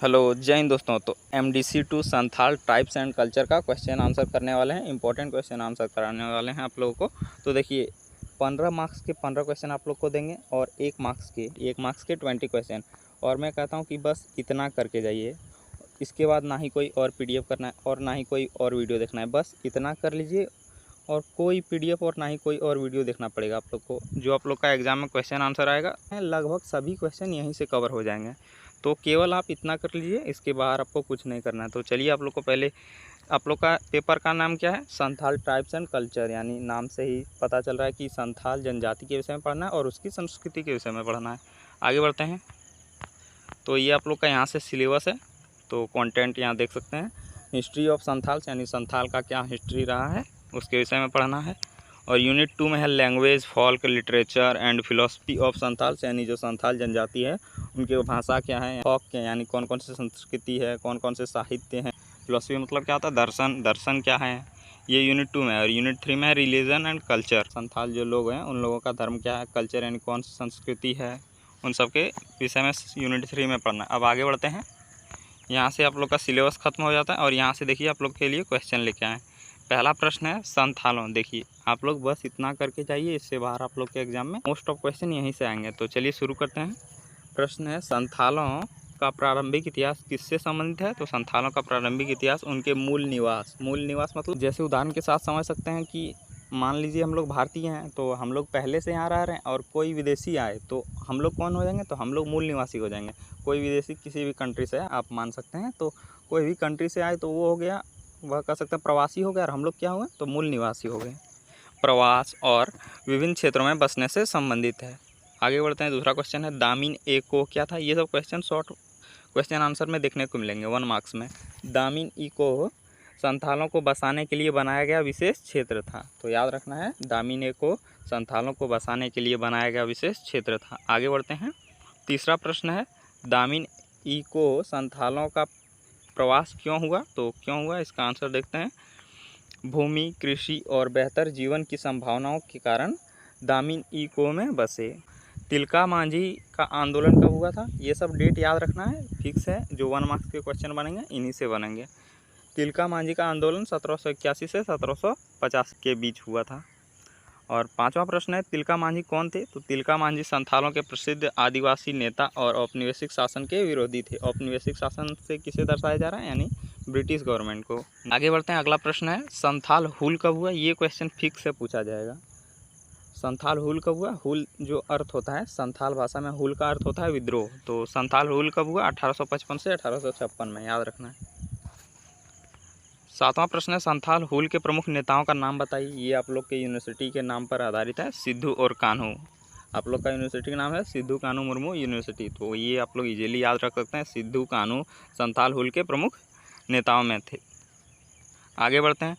Hello जय हिंद दोस्तों। तो MDC2 Santhal tribes and culture का क्वेश्चन आंसर करने वाले हैं। इंपॉर्टेंट क्वेश्चन आंसर कराने वाले हैं आप लोगों को। तो देखिए 15 मार्क्स के 15 क्वेश्चन आप लोग को देंगे और 1 मार्क्स के 20 क्वेश्चन। और मैं कहता हूँ कि बस इतना करके जाइए, इसके बाद ना ही कोई और PDF करना है और ना ही कोई और वीडियो देखना है। बस इतना कर लीजिए और कोई PDF और ना ही कोई और वीडियो देखना पड़ेगा आप लोग को। जो आप लोग का एग्ज़ाम में क्वेश्चन आंसर आएगा लगभग सभी क्वेश्चन यहीं से कवर हो जाएंगे। तो केवल आप इतना कर लीजिए, इसके बाहर आपको कुछ नहीं करना है। तो चलिए आप लोग को पहले आप लोग का पेपर का नाम क्या है, संथाल ट्राइब्स एंड कल्चर, यानी नाम से ही पता चल रहा है कि संथाल जनजाति के विषय में पढ़ना है और उसकी संस्कृति के विषय में पढ़ना है। आगे बढ़ते हैं। तो ये आप लोग का यहाँ से सिलेबस है। तो कंटेंट यहाँ देख सकते हैं। हिस्ट्री ऑफ संथाल्स, यानी संथाल का क्या हिस्ट्री रहा है उसके विषय में पढ़ना है। और यूनिट 2 में है language, folk, literature and philosophy of Santhals, यानी जो संथाल जनजाति है उनकी भाषा क्या है, फॉक के यानी कौन कौन सी संस्कृति है, कौन कौन से साहित्य हैं। फिलोसफी मतलब क्या होता है, दर्शन क्या है, ये यूनिट 2 में है। और यूनिट 3 में है रिलीजन एंड कल्चर, संथाल जो लोग हैं उन लोगों का धर्म क्या है, कल्चर यानी कौन सी संस्कृति है, उन सब के विषय में यूनिट 3 में पढ़ना है। अब आगे बढ़ते हैं। यहाँ से आप लोग का सिलेबस खत्म हो जाता है और यहाँ से देखिए आप लोग के लिए क्वेश्चन लेके आए। पहला प्रश्न है संथालों। देखिए आप लोग बस इतना करके जाइए, इससे बाहर आप लोग के एग्जाम में मोस्ट ऑफ क्वेश्चन यहीं से आएंगे। तो चलिए शुरू करते हैं। प्रश्न है संथालों का प्रारंभिक इतिहास किससे संबंधित है। तो संथालों का प्रारंभिक इतिहास उनके मूल निवास मतलब जैसे उदाहरण के साथ समझ सकते हैं कि मान लीजिए हम लोग भारतीय हैं तो हम लोग पहले से यहाँ रह रहे हैं और कोई विदेशी आए तो हम लोग कौन हो जाएंगे, तो हम लोग मूल निवासी हो जाएंगे। कोई विदेशी किसी भी कंट्री से आप मान सकते हैं, तो कोई भी कंट्री से आए तो वो हो गया, वह कह सकते हैं प्रवासी हो गया, और हम लोग क्या हुए तो मूल निवासी हो गए। प्रवास और विभिन्न क्षेत्रों में बसने से संबंधित है। आगे बढ़ते हैं। दूसरा क्वेश्चन है दामिन इको क्या था। ये सब क्वेश्चन शॉर्ट क्वेश्चन आंसर में देखने को मिलेंगे 1 मार्क्स में। दामिन इको संथालों को बसाने के लिए बनाया गया विशेष क्षेत्र था। तो याद रखना है, दामिन इको संथालों को बसाने के लिए बनाया गया विशेष क्षेत्र था। आगे बढ़ते हैं। तीसरा प्रश्न है दामिन इको संथालों का प्रवास क्यों हुआ। तो क्यों हुआ इसका आंसर देखते हैं। भूमि, कृषि और बेहतर जीवन की संभावनाओं के कारण दामिन इको में बसे। तिलका मांझी का आंदोलन कब हुआ था, ये सब डेट याद रखना है, फिक्स है। जो 1 मार्क्स के क्वेश्चन बनेंगे इन्हीं से बनेंगे। तिलका मांझी का आंदोलन 1781 से 1750 के बीच हुआ था। और 5वां प्रश्न है तिलका मांझी कौन थे। तो तिलका मांझी संथालों के प्रसिद्ध आदिवासी नेता और औपनिवेशिक शासन के विरोधी थे। औपनिवेशिक शासन से किसे दर्शाया जा रहा है, यानी ब्रिटिश गवर्नमेंट को। आगे बढ़ते हैं। अगला प्रश्न है संथाल हुल कब हुआ। ये क्वेश्चन फिक्स से पूछा जाएगा। संथाल हुल कब हुआ। हुल जो अर्थ होता है संथाल भाषा में, हुल का अर्थ होता है विद्रोह। तो संथाल हुल कब हुआ, 1855 से 1856 में, याद रखना है। 7वां प्रश्न है संथाल हुल के प्रमुख नेताओं का नाम बताइए। ये आप लोग के यूनिवर्सिटी के नाम पर आधारित है, सिद्धू और कान्हू। आप लोग का यूनिवर्सिटी का नाम है सिद्धू कान्हू मुर्मू यूनिवर्सिटी। तो ये आप लोग इजीली याद रख सकते हैं, सिद्धू कान्हू संथाल हुल के प्रमुख नेताओं में थे। आगे बढ़ते हैं।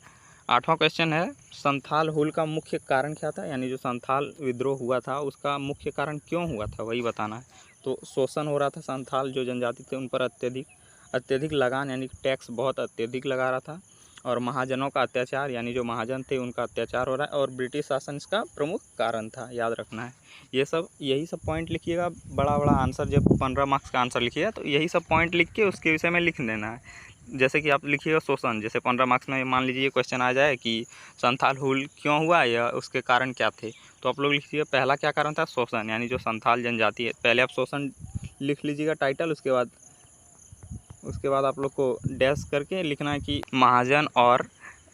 8वां क्वेश्चन है संथाल हुल का मुख्य कारण क्या था, यानी जो संथाल विद्रोह हुआ था उसका मुख्य कारण क्यों हुआ था, वही बताना है। तो शोषण हो रहा था, संथाल जो जनजाति थे उन पर अत्यधिक लगान यानी टैक्स बहुत अत्यधिक लगा रहा था। और महाजनों का अत्याचार, यानी जो महाजन थे उनका अत्याचार हो रहा है। और ब्रिटिश शासन इसका प्रमुख कारण था, याद रखना है। यही सब पॉइंट लिखिएगा। बड़ा बड़ा आंसर जब 15 मार्क्स का आंसर लिखिएगा तो यही सब पॉइंट लिख के उसके विषय में लिख देना है। जैसे कि आप लिखिएगा शोषण, जैसे 15 मार्क्स में मान लीजिए क्वेश्चन आ जाए कि संथाल हुल क्यों हुआ या उसके कारण क्या थे, तो आप लोग लिखिएगा पहला क्या कारण था, शोषण, यानी जो संथाल जनजाति है। पहले आप शोषण लिख लीजिएगा टाइटल, उसके बाद आप लोग को डैश करके लिखना है कि महाजन और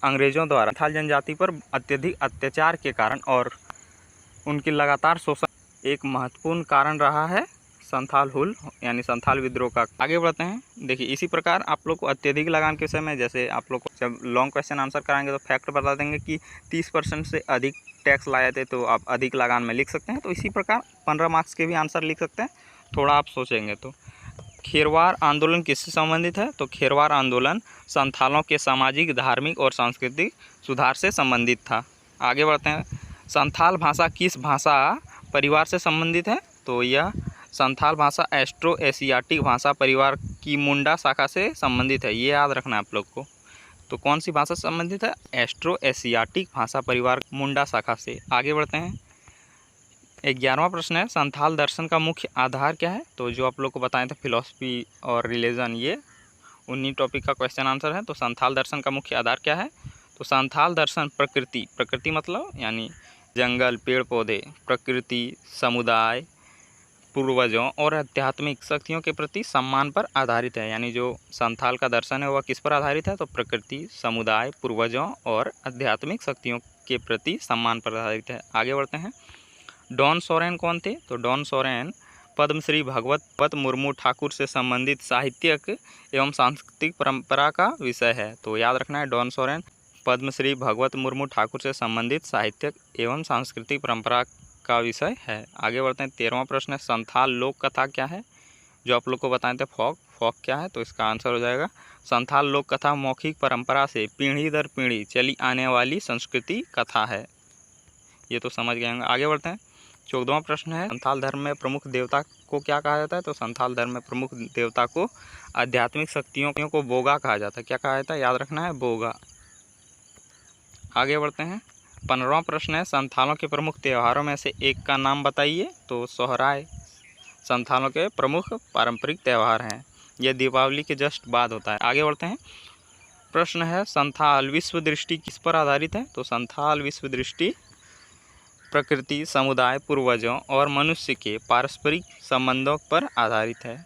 अंग्रेज़ों द्वारा संथाल जनजाति पर अत्यधिक अत्याचार के कारण और उनकी लगातार शोषण एक महत्वपूर्ण कारण रहा है संथाल हुल यानी संथाल विद्रोह का। आगे बढ़ते हैं। देखिए इसी प्रकार आप लोग को अत्यधिक लगान के विषय में, जैसे आप लोग को जब लॉन्ग क्वेश्चन आंसर कराएंगे तो फैक्ट बता देंगे कि 30% से अधिक टैक्स लाए थे तो आप अधिक लगान में लिख सकते हैं। तो इसी प्रकार 15 मार्क्स के भी आंसर लिख सकते हैं, थोड़ा आप सोचेंगे तो। खेरवार आंदोलन किससे संबंधित है। तो खेरवार आंदोलन संथालों के सामाजिक, धार्मिक और सांस्कृतिक सुधार से संबंधित था। आगे बढ़ते हैं। संथाल भाषा किस भाषा परिवार से संबंधित है। तो यह संथाल भाषा एस्ट्रो एशियाटिक भाषा परिवार की मुंडा शाखा से संबंधित है, ये याद रखना है आप लोग को। तो कौन सी भाषा से संबंधित है, एस्ट्रो एशियाटिक भाषा परिवार मुंडा शाखा से। आगे बढ़ते हैं। 11वां प्रश्न है संथाल दर्शन का मुख्य आधार क्या है। तो जो आप लोग को बताए थे फिलॉसफी और रिलीजन, ये उन्हीं टॉपिक का क्वेश्चन आंसर है। तो संथाल दर्शन का मुख्य आधार क्या है। तो संथाल दर्शन प्रकृति मतलब यानी जंगल, पेड़ पौधे, प्रकृति, समुदाय, पूर्वजों और आध्यात्मिक शक्तियों के प्रति सम्मान पर आधारित है। यानी जो संथाल का दर्शन है वह किस पर आधारित है। तो प्रकृति, समुदाय, पूर्वजों और आध्यात्मिक शक्तियों के प्रति सम्मान पर आधारित है। आगे बढ़ते हैं। डॉन सोरेन कौन थे। तो डॉन सोरेन पद्मश्री भगवत मुर्मू ठाकुर से संबंधित साहित्यिक एवं सांस्कृतिक परंपरा का विषय है। तो याद रखना है, डॉन सोरेन पद्मश्री भगवत मुर्मू ठाकुर से संबंधित साहित्यिक एवं सांस्कृतिक परंपरा का विषय है। आगे बढ़ते हैं। 13वां प्रश्न है संथाल लोक कथा क्या है। जो आप लोग को बताए थे फोक क्या है। तो इसका आंसर हो जाएगा संथाल लोक कथा मौखिक परंपरा से पीढ़ी दर पीढ़ी चली आने वाली संस्कृति कथा है। ये तो समझ गए होंगे। आगे बढ़ते हैं। 14वां प्रश्न है संथाल धर्म में प्रमुख देवता को क्या कहा जाता है। तो संथाल धर्म में प्रमुख देवता को आध्यात्मिक शक्तियों को बोगा कहा जाता है। क्या कहा जाता है, याद रखना है, बोगा। आगे बढ़ते हैं। 15वां प्रश्न है संथालों के प्रमुख त्योहारों में से एक का नाम बताइए। तो सोहराय संथालों के प्रमुख पारंपरिक त्यौहार हैं। यह दीपावली के जस्ट बाद होता है। आगे बढ़ते हैं। प्रश्न है संथाल विश्व दृष्टि किस पर आधारित है। तो संथाल विश्व दृष्टि प्रकृति, समुदाय, पूर्वजों और मनुष्य के पारस्परिक संबंधों पर आधारित है।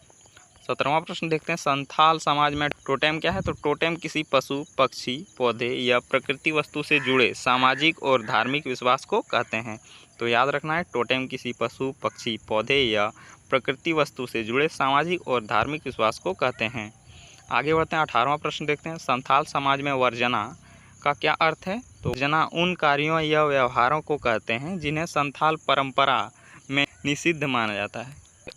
17वां प्रश्न देखते हैं संथाल समाज में टोटेम क्या है। तो टोटेम किसी पशु, पक्षी, पौधे या प्रकृति वस्तु से जुड़े सामाजिक और धार्मिक विश्वास को कहते हैं। तो याद रखना है, टोटेम किसी पशु, पक्षी, पौधे या प्रकृति वस्तु से जुड़े सामाजिक और धार्मिक विश्वास को कहते हैं। आगे बढ़ते हैं। 18वां प्रश्न देखते हैं संथाल समाज में वर्जना का क्या अर्थ है। तो वर्जना उन कार्यों या व्यवहारों को कहते हैं जिन्हें संथाल परंपरा में निषिद्ध माना जाता है।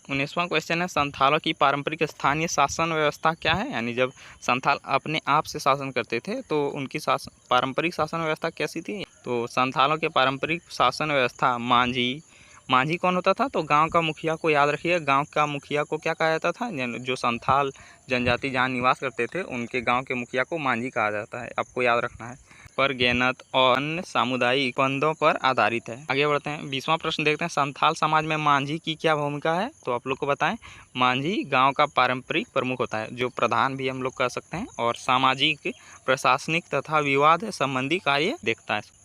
19वां क्वेश्चन है संथालों की पारंपरिक स्थानीय शासन व्यवस्था क्या है। यानी जब संथाल अपने आप से शासन करते थे तो उनकी पारंपरिक शासन व्यवस्था कैसी थी। तो संथालों के पारंपरिक शासन व्यवस्था मांझी कौन होता था। तो गांव का मुखिया को याद रखिए, गांव का मुखिया को क्या कहा जाता था। जो संथाल जनजाति जहाँ निवास करते थे उनके गांव के मुखिया को मांझी कहा जाता है, आपको याद रखना है। पर गेनत और अन्य सामुदायिक बंदों पर आधारित है। आगे बढ़ते हैं। 20वां प्रश्न देखते हैं संथाल समाज में मांझी की क्या भूमिका है। तो आप लोग को बताएं, मांझी गांव का पारंपरिक प्रमुख होता है, जो प्रधान भी हम लोग कह सकते हैं, और सामाजिक, प्रशासनिक तथा विवाद संबंधी कार्य देखता है।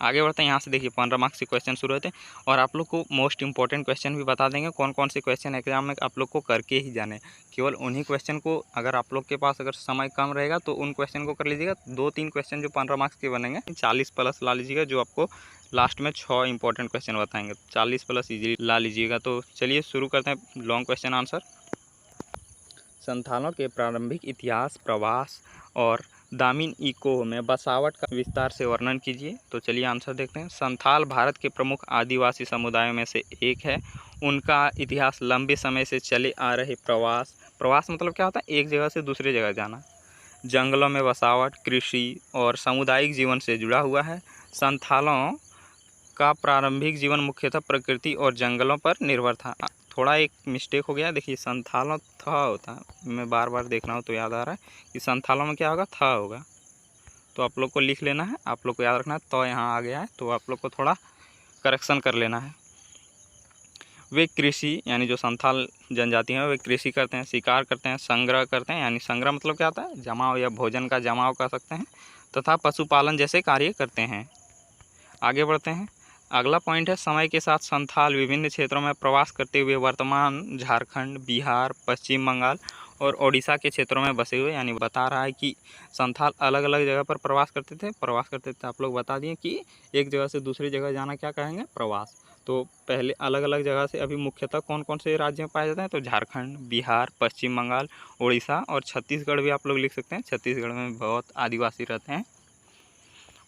आगे बढ़ते हैं। यहाँ से देखिए 15 मार्क्स के क्वेश्चन शुरू होते हैं और आप लोग को मोस्ट इंपॉर्टेंट क्वेश्चन भी बता देंगे कौन कौन से क्वेश्चन एग्जाम में आप लोग को करके ही जाने। केवल उन्हीं क्वेश्चन को, अगर आप लोग के पास अगर समय कम रहेगा तो उन क्वेश्चन को कर लीजिएगा। 2-3 क्वेश्चन जो 15 मार्क्स के बनेंगे 40 प्लस ला लीजिएगा, जो आपको लास्ट में 6 इंपॉर्टेंट क्वेश्चन बताएंगे। 40 प्लस ईजिली ला लीजिएगा। तो चलिए शुरू करते हैं लॉन्ग क्वेश्चन आंसर। संथालों के प्रारंभिक इतिहास, प्रवास और दामिन इको में बसावट का विस्तार से वर्णन कीजिए। तो चलिए आंसर देखते हैं। संथाल भारत के प्रमुख आदिवासी समुदायों में से एक है। उनका इतिहास लंबे समय से चले आ रहे प्रवास मतलब क्या होता है, एक जगह से दूसरी जगह जाना, जंगलों में बसावट, कृषि और सामुदायिक जीवन से जुड़ा हुआ है। संथालों का प्रारंभिक जीवन मुख्यतः प्रकृति और जंगलों पर निर्भर था। थोड़ा एक मिस्टेक हो गया, देखिए संथालों था होता है, मैं बार बार देख रहा हूँ तो याद आ रहा है कि संथालों में क्या होगा, था होगा। तो आप लोग को लिख लेना है, आप लोग को याद रखना है। तो यहाँ आ गया है तो आप लोग को थोड़ा करेक्शन कर लेना है। वे कृषि यानी जो संथाल जनजाति हैं वे कृषि करते हैं, शिकार करते हैं, संग्रह करते हैं, यानी संग्रह मतलब क्या होता है, जमाव या भोजन का जमाव कर सकते हैं, तथा पशुपालन जैसे कार्य करते हैं। आगे बढ़ते हैं। अगला पॉइंट है समय के साथ संथाल विभिन्न क्षेत्रों में प्रवास करते हुए वर्तमान झारखंड, बिहार, पश्चिम बंगाल और ओडिशा के क्षेत्रों में बसे हुए। यानी बता रहा है कि संथाल अलग अलग जगह पर प्रवास करते थे। आप लोग बता दिए कि एक जगह से दूसरी जगह जाना क्या कहेंगे, प्रवास। तो पहले अलग अलग जगह से, अभी मुख्यतः कौन कौन से राज्य में पाए जाते हैं। तो झारखंड, बिहार, पश्चिम बंगाल, उड़ीसा और छत्तीसगढ़ भी आप लोग लिख सकते हैं। छत्तीसगढ़ में बहुत आदिवासी रहते हैं।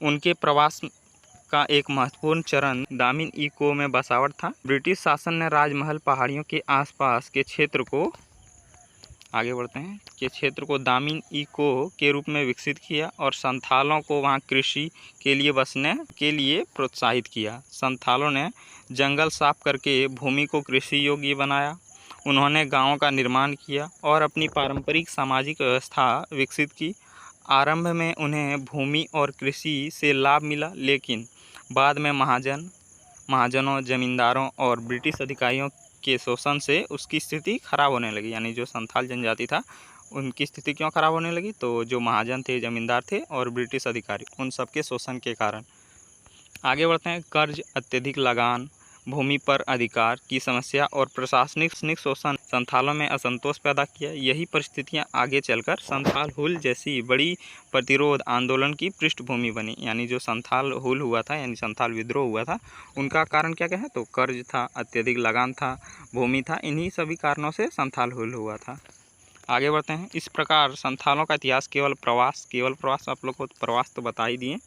उनके प्रवास का एक महत्वपूर्ण चरण दामिन इको में बसावट था। ब्रिटिश शासन ने राजमहल पहाड़ियों के आसपास के क्षेत्र को, आगे बढ़ते हैं, के क्षेत्र को दामिन इको के रूप में विकसित किया और संथालों को वहां कृषि के लिए बसने के लिए प्रोत्साहित किया। संथालों ने जंगल साफ करके भूमि को कृषि योग्य बनाया। उन्होंने गाँवों का निर्माण किया और अपनी पारंपरिक सामाजिक व्यवस्था विकसित की। आरंभ में उन्हें भूमि और कृषि से लाभ मिला, लेकिन बाद में महाजन, महाजनों, जमींदारों और ब्रिटिश अधिकारियों के शोषण से उसकी स्थिति खराब होने लगी। यानी जो संथाल जनजाति था उनकी स्थिति क्यों खराब होने लगी? तो जो महाजन थे, जमींदार थे और ब्रिटिश अधिकारी, उन सबके शोषण के कारण। आगे बढ़ते हैं। कर्ज, अत्यधिक लगान, भूमि पर अधिकार की समस्या और प्रशासनिक शोषण संथालों में असंतोष पैदा किया। यही परिस्थितियां आगे चलकर संथाल हुल जैसी बड़ी प्रतिरोध आंदोलन की पृष्ठभूमि बनी। यानी जो संथाल हुल हुआ था, यानी संथाल विद्रोह हुआ था, उनका कारण क्या क्या है? तो कर्ज था, अत्यधिक लगान था, भूमि था। इन्हीं सभी कारणों से संथाल हुल हुआ था। आगे बढ़ते हैं। इस प्रकार संथालों का इतिहास केवल प्रवास, आप लोग को प्रवास तो बता ही दिए,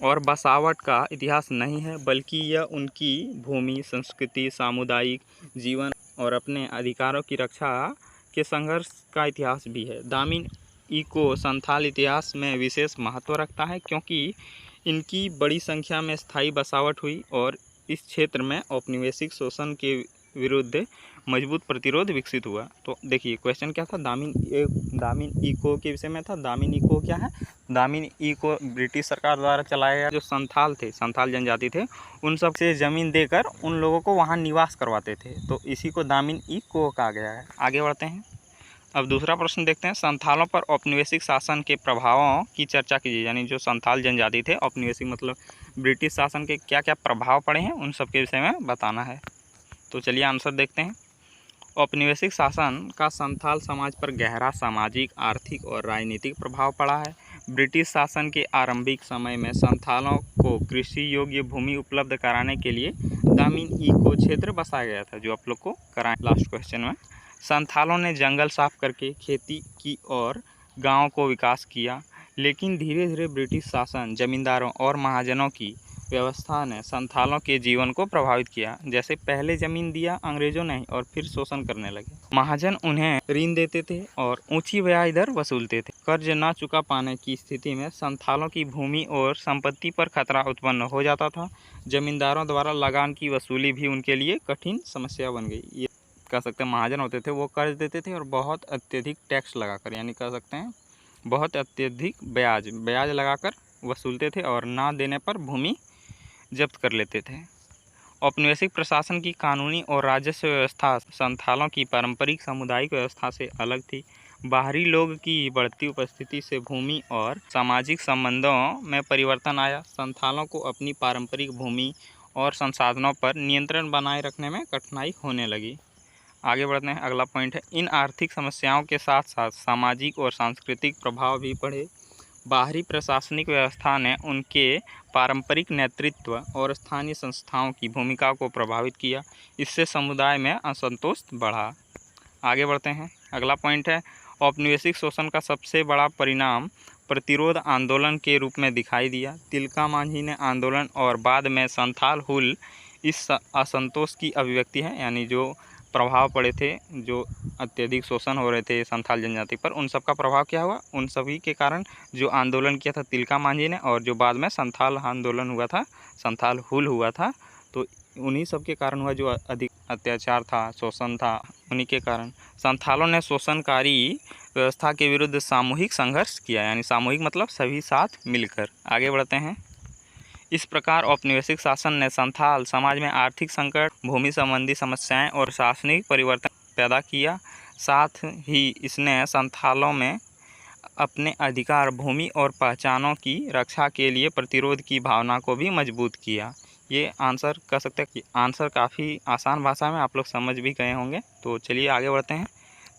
और बसावट का इतिहास नहीं है, बल्कि यह उनकी भूमि, संस्कृति, सामुदायिक जीवन और अपने अधिकारों की रक्षा के संघर्ष का इतिहास भी है। दामिन इको संथाल इतिहास में विशेष महत्व रखता है, क्योंकि इनकी बड़ी संख्या में स्थायी बसावट हुई और इस क्षेत्र में औपनिवेशिक शोषण के विरुद्ध मजबूत प्रतिरोध विकसित हुआ। तो देखिए क्वेश्चन क्या था? दामिन इको के विषय में था। दामिन इको क्या है? दामिन इको ब्रिटिश सरकार द्वारा चलाया गया जो संथाल थे, संथाल जनजाति थे, उन सब से ज़मीन देकर उन लोगों को वहाँ निवास करवाते थे। तो इसी को दामिन इको कहा गया है। आगे बढ़ते हैं। अब दूसरा प्रश्न देखते हैं। संथालों पर औपनिवेशिक शासन के प्रभावों की चर्चा कीजिए। यानी जो संथाल जनजाति थे, औपनिवेशिक मतलब ब्रिटिश शासन के क्या क्या प्रभाव पड़े हैं, उन सब के विषय में बताना है। तो चलिए आंसर देखते हैं। औपनिवेशिक शासन का संथाल समाज पर गहरा सामाजिक, आर्थिक और राजनीतिक प्रभाव पड़ा है। ब्रिटिश शासन के आरंभिक समय में संथालों को कृषि योग्य भूमि उपलब्ध कराने के लिए दामिन इको क्षेत्र बसाया गया था, जो आप लोग को कराएं लास्ट क्वेश्चन में। संथालों ने जंगल साफ करके खेती की और गाँव को विकास किया, लेकिन धीरे धीरे ब्रिटिश शासन, जमींदारों और महाजनों की व्यवस्था ने संथालों के जीवन को प्रभावित किया। जैसे पहले जमीन दिया अंग्रेजों ने और फिर शोषण करने लगे। महाजन उन्हें ऋण देते थे और ऊंची ब्याज दर वसूलते थे। कर्ज न चुका पाने की स्थिति में संथालों की भूमि और संपत्ति पर खतरा उत्पन्न हो जाता था। जमींदारों द्वारा लगान की वसूली भी उनके लिए कठिन समस्या बन गई। ये कह सकते हैं महाजन होते थे, वो कर्ज देते थे और बहुत अत्यधिक टैक्स लगाकर, यानी कह सकते हैं बहुत अत्यधिक ब्याज लगाकर वसूलते थे और ना देने पर भूमि जब्त कर लेते थे। औपनिवेशिक प्रशासन की कानूनी और राजस्व व्यवस्था संथालों की पारंपरिक सामुदायिक व्यवस्था से अलग थी। बाहरी लोग की बढ़ती उपस्थिति से भूमि और सामाजिक संबंधों में परिवर्तन आया। संथालों को अपनी पारंपरिक भूमि और संसाधनों पर नियंत्रण बनाए रखने में कठिनाई होने लगी। आगे बढ़ते हैं। अगला पॉइंट है, इन आर्थिक समस्याओं के साथ साथ सामाजिक और सांस्कृतिक प्रभाव भी पड़े। बाहरी प्रशासनिक व्यवस्था ने उनके पारंपरिक नेतृत्व और स्थानीय संस्थाओं की भूमिका को प्रभावित किया। इससे समुदाय में असंतोष बढ़ा। आगे बढ़ते हैं। अगला पॉइंट है, औपनिवेशिक शोषण का सबसे बड़ा परिणाम प्रतिरोध आंदोलन के रूप में दिखाई दिया। तिलका मांझी ने आंदोलन और बाद में संथाल हुल इस असंतोष की अभिव्यक्ति है। यानी जो प्रभाव पड़े थे, जो अत्यधिक शोषण हो रहे थे संथाल जनजाति पर, उन सब का प्रभाव क्या हुआ? उन सभी के कारण जो आंदोलन किया था तिलका मांझी ने और जो बाद में संथाल आंदोलन हुआ था, संथाल हुल हुआ था, तो उन्हीं सब के कारण हुआ। जो अधिक अत्याचार था, शोषण था, उन्हीं के कारण संथालों ने शोषणकारी व्यवस्था के विरुद्ध सामूहिक संघर्ष किया। यानी सामूहिक मतलब सभी साथ मिलकर। आगे बढ़ते हैं। इस प्रकार औपनिवेशिक शासन ने संथाल समाज में आर्थिक संकट, भूमि संबंधी समस्याएं और शासनिक परिवर्तन पैदा किया। साथ ही इसने संथालों में अपने अधिकार, भूमि और पहचानों की रक्षा के लिए प्रतिरोध की भावना को भी मजबूत किया। ये आंसर कह सकते हैं कि आंसर काफ़ी आसान भाषा में आप लोग समझ भी गए होंगे। तो चलिए आगे बढ़ते हैं।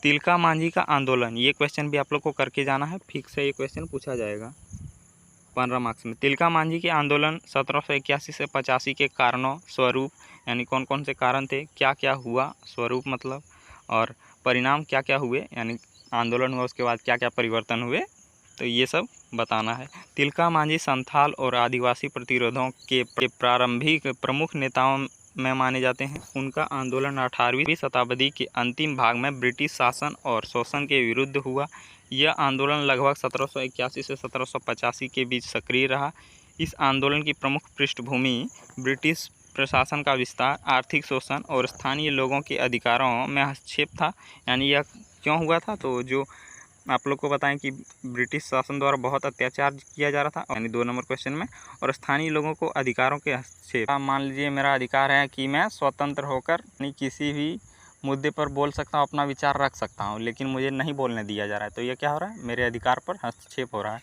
तिलका मांझी का आंदोलन, ये क्वेश्चन भी आप लोग को करके जाना है, फिक्स से ये क्वेश्चन पूछा जाएगा 15 मार्क्स में। तिलका मांझी के आंदोलन 1781 से 85 के कारणों स्वरूप, यानी कौन कौन से कारण थे, क्या क्या हुआ, स्वरूप मतलब, और परिणाम क्या क्या हुए, यानी आंदोलन हुआ उसके बाद क्या क्या परिवर्तन हुए, तो ये सब बताना है। तिलका मांझी संथाल और आदिवासी प्रतिरोधों के प्रारंभिक प्रमुख नेताओं में माने जाते हैं। उनका आंदोलन 18वीं शताब्दी के अंतिम भाग में ब्रिटिश शासन और शोषण के विरुद्ध हुआ। यह आंदोलन लगभग 1781 से 1785 के बीच सक्रिय रहा। इस आंदोलन की प्रमुख पृष्ठभूमि ब्रिटिश प्रशासन का विस्तार, आर्थिक शोषण और स्थानीय लोगों के अधिकारों में हस्तक्षेप था। यानी यह क्यों हुआ था? तो जो आप लोग को बताएं कि ब्रिटिश शासन द्वारा बहुत अत्याचार किया जा रहा था, यानी 2 नंबर क्वेश्चन में। और स्थानीय लोगों को अधिकारों के हस्तक्षेप। मान लीजिए मेरा अधिकार है कि मैं स्वतंत्र होकर किसी भी मुद्दे पर बोल सकता हूँ, अपना विचार रख सकता हूँ, लेकिन मुझे नहीं बोलने दिया जा रहा है। तो ये क्या हो रहा है, मेरे अधिकार पर हस्तक्षेप हो रहा है।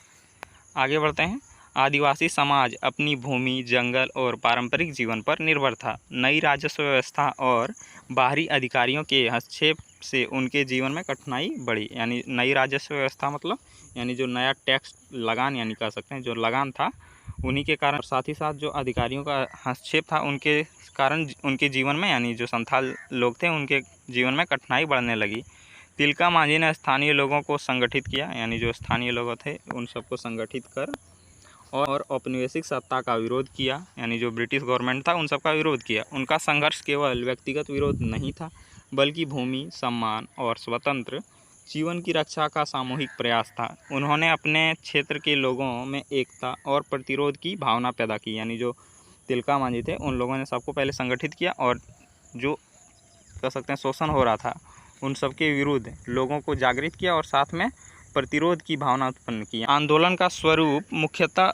आगे बढ़ते हैं। आदिवासी समाज अपनी भूमि, जंगल और पारंपरिक जीवन पर निर्भर था। नई राजस्व व्यवस्था और बाहरी अधिकारियों के हस्तक्षेप से उनके जीवन में कठिनाई बढ़ी। यानी नई राजस्व व्यवस्था मतलब यानी जो नया टैक्स लगान यानी कह सकते हैं जो लगान था, उन्हीं के कारण, साथ ही साथ जो अधिकारियों का हस्तक्षेप था उनके कारण उनके जीवन में यानी जो संथाल लोग थे उनके जीवन में कठिनाई बढ़ने लगी। तिलका मांझी ने स्थानीय लोगों को संगठित किया, यानी जो स्थानीय लोग थे उन सबको संगठित कर और औपनिवेशिक सत्ता का विरोध किया, यानी जो ब्रिटिश गवर्नमेंट था उन सबका विरोध किया। उनका संघर्ष केवल व्यक्तिगत विरोध नहीं था, बल्कि भूमि, सम्मान और स्वतंत्र जीवन की रक्षा का सामूहिक प्रयास था। उन्होंने अपने क्षेत्र के लोगों में एकता और प्रतिरोध की भावना पैदा की। यानी जो तिलका मांझी थे उन लोगों ने सबको पहले संगठित किया और जो कह सकते हैं शोषण हो रहा था उन सबके विरुद्ध लोगों को जागृत किया और साथ में प्रतिरोध की भावना उत्पन्न की। आंदोलन का स्वरूप मुख्यतः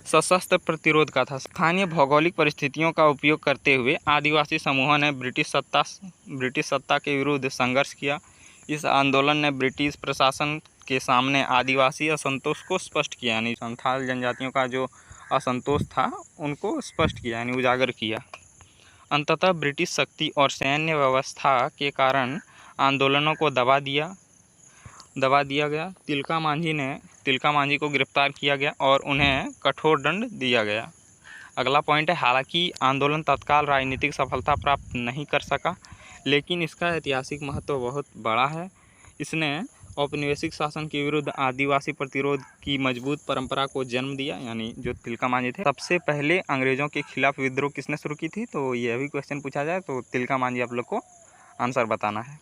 सशस्त्र प्रतिरोध का था। स्थानीय भौगोलिक परिस्थितियों का उपयोग करते हुए आदिवासी समूहों ने ब्रिटिश सत्ता के विरुद्ध संघर्ष किया। इस आंदोलन ने ब्रिटिश प्रशासन के सामने आदिवासी असंतोष को स्पष्ट किया, यानी संथाल जनजातियों का जो असंतोष था उनको स्पष्ट किया, यानी उजागर किया। अंततः ब्रिटिश शक्ति और सैन्य व्यवस्था के कारण आंदोलनों को दबा दिया गया। तिलका मांझी को गिरफ्तार किया गया और उन्हें कठोर दंड दिया गया। अगला पॉइंट है, हालांकि आंदोलन तत्काल राजनीतिक सफलता प्राप्त नहीं कर सका, लेकिन इसका ऐतिहासिक महत्व बहुत बड़ा है। इसने औपनिवेशिक शासन के विरुद्ध आदिवासी प्रतिरोध की मजबूत परंपरा को जन्म दिया। यानी जो तिलका मांझी थे, सबसे पहले अंग्रेजों के खिलाफ विद्रोह किसने शुरू की थी, तो यह भी क्वेश्चन पूछा जाए तो तिलका मांझी आप लोग को आंसर बताना है।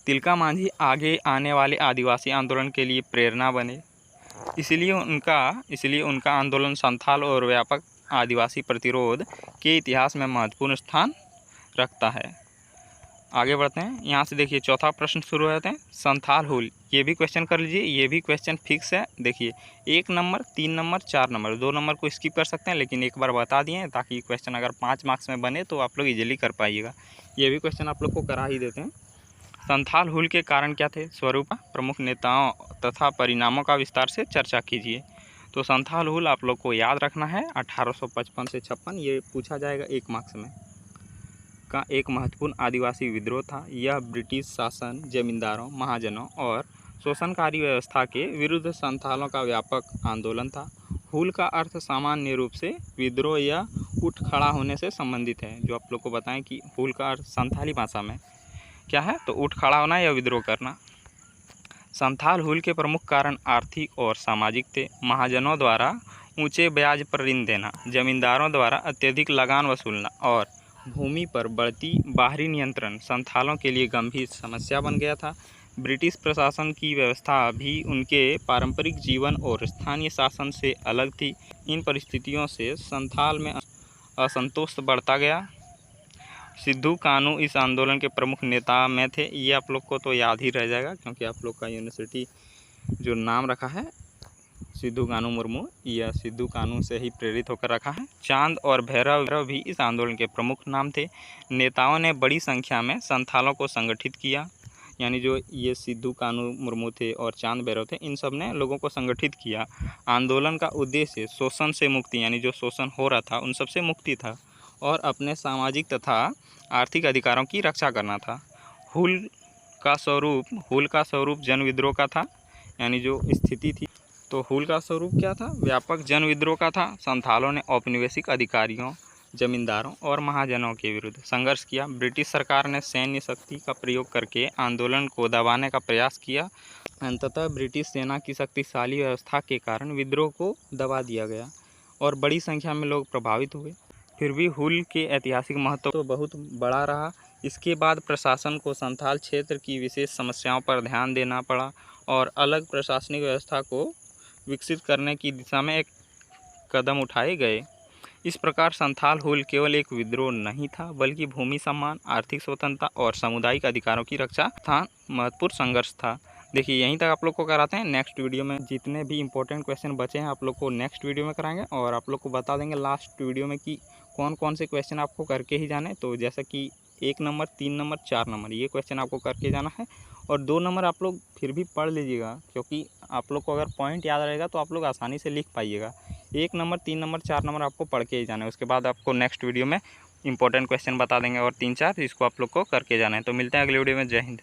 तिलका मांझी आगे आने वाले आदिवासी आंदोलन के लिए प्रेरणा बने, इसलिए उनका आंदोलन संथाल और व्यापक आदिवासी प्रतिरोध के इतिहास में महत्वपूर्ण स्थान रखता है। आगे बढ़ते हैं। यहाँ से देखिए चौथा प्रश्न शुरू होते हैं, संथाल हुल। ये भी क्वेश्चन कर लीजिए, ये भी क्वेश्चन फिक्स है। देखिए 1 नंबर, 3 नंबर, 4 नंबर, 2 नंबर को स्किप कर सकते हैं, लेकिन एक बार बता दिए ताकि क्वेश्चन अगर 5 मार्क्स में बने तो आप लोग इजीली कर पाइएगा। ये भी क्वेश्चन आप लोग को करा ही देते हैं। संथाल हुल के कारण क्या थे, स्वरूप, प्रमुख नेताओं तथा परिणामों का विस्तार से चर्चा कीजिए। तो संथाल हुल आप लोग को याद रखना है 1855 से 56, ये पूछा जाएगा 1 मार्क्स में, का एक महत्वपूर्ण आदिवासी विद्रोह था। यह ब्रिटिश शासन, जमींदारों, महाजनों और शोषणकारी व्यवस्था के विरुद्ध संथालों का व्यापक आंदोलन था। हुल का अर्थ सामान्य रूप से विद्रोह या उठ खड़ा होने से संबंधित है। जो आप लोग को बताएं कि हुल का अर्थ संथाली भाषा में क्या है, तो उठ खड़ा होना या विद्रोह करना। संथाल हुल के प्रमुख कारण आर्थिक और सामाजिक थे। महाजनों द्वारा ऊंचे ब्याज पर ऋण देना, जमींदारों द्वारा अत्यधिक लगान वसूलना और भूमि पर बढ़ती बाहरी नियंत्रण संथालों के लिए गंभीर समस्या बन गया था। ब्रिटिश प्रशासन की व्यवस्था भी उनके पारंपरिक जीवन और स्थानीय शासन से अलग थी। इन परिस्थितियों से संथाल में असंतोष बढ़ता गया। सिद्धू कानू इस आंदोलन के प्रमुख नेता में थे। ये आप लोग को तो याद ही रह जाएगा क्योंकि आप लोग का यूनिवर्सिटी जो नाम रखा है सिद्धू कानू मुर्मू, यह सिद्धू कानू से ही प्रेरित होकर रखा है। चांद और भैरव भी इस आंदोलन के प्रमुख नाम थे। नेताओं ने बड़ी संख्या में संथालों को संगठित किया, यानी जो ये सिद्धू कानू मुर्मू थे और चांद भैरव थे, इन सब ने लोगों को संगठित किया। आंदोलन का उद्देश्य शोषण से मुक्ति, यानी जो शोषण हो रहा था उन सबसे मुक्ति था और अपने सामाजिक तथा आर्थिक अधिकारों की रक्षा करना था। हुल का स्वरूप जन विद्रोह का था, यानी जो स्थिति थी, तो हुल का स्वरूप क्या था, व्यापक जन विद्रोह का था। संथालों ने औपनिवेशिक अधिकारियों, जमींदारों और महाजनों के विरुद्ध संघर्ष किया। ब्रिटिश सरकार ने सैन्य शक्ति का प्रयोग करके आंदोलन को दबाने का प्रयास किया। अंततः ब्रिटिश सेना की शक्तिशाली व्यवस्था के कारण विद्रोह को दबा दिया गया और बड़ी संख्या में लोग प्रभावित हुए। फिर भी हुल के ऐतिहासिक महत्व तो बहुत बड़ा रहा। इसके बाद प्रशासन को संथाल क्षेत्र की विशेष समस्याओं पर ध्यान देना पड़ा और अलग प्रशासनिक व्यवस्था को विकसित करने की दिशा में एक कदम उठाए गए। इस प्रकार संथाल हुल केवल एक विद्रोह नहीं था, बल्कि भूमि सम्मान, आर्थिक स्वतंत्रता और सामुदायिक अधिकारों की रक्षा था महत्वपूर्ण संघर्ष था। देखिए यहीं तक आप लोग को कराते हैं। नेक्स्ट वीडियो में जितने भी इंपॉर्टेंट क्वेश्चन बचे हैं आप लोग को नेक्स्ट वीडियो में कराएंगे, और आप लोग को बता देंगे लास्ट वीडियो में कि कौन कौन से क्वेश्चन आपको करके ही जाने। तो जैसा कि 1 नंबर, 3 नंबर, 4 नंबर ये क्वेश्चन आपको करके जाना है, और 2 नंबर आप लोग फिर भी पढ़ लीजिएगा, क्योंकि आप लोग को अगर पॉइंट याद रहेगा तो आप लोग आसानी से लिख पाइएगा। 1 नंबर, 3 नंबर, 4 नंबर आपको पढ़ के ही जाना है। उसके बाद आपको नेक्स्ट वीडियो में इंपॉर्टेंट क्वेश्चन बता देंगे, और 3-4 इसको आप लोग को करके जाना है। तो मिलते हैं अगले वीडियो में। जय हिंद।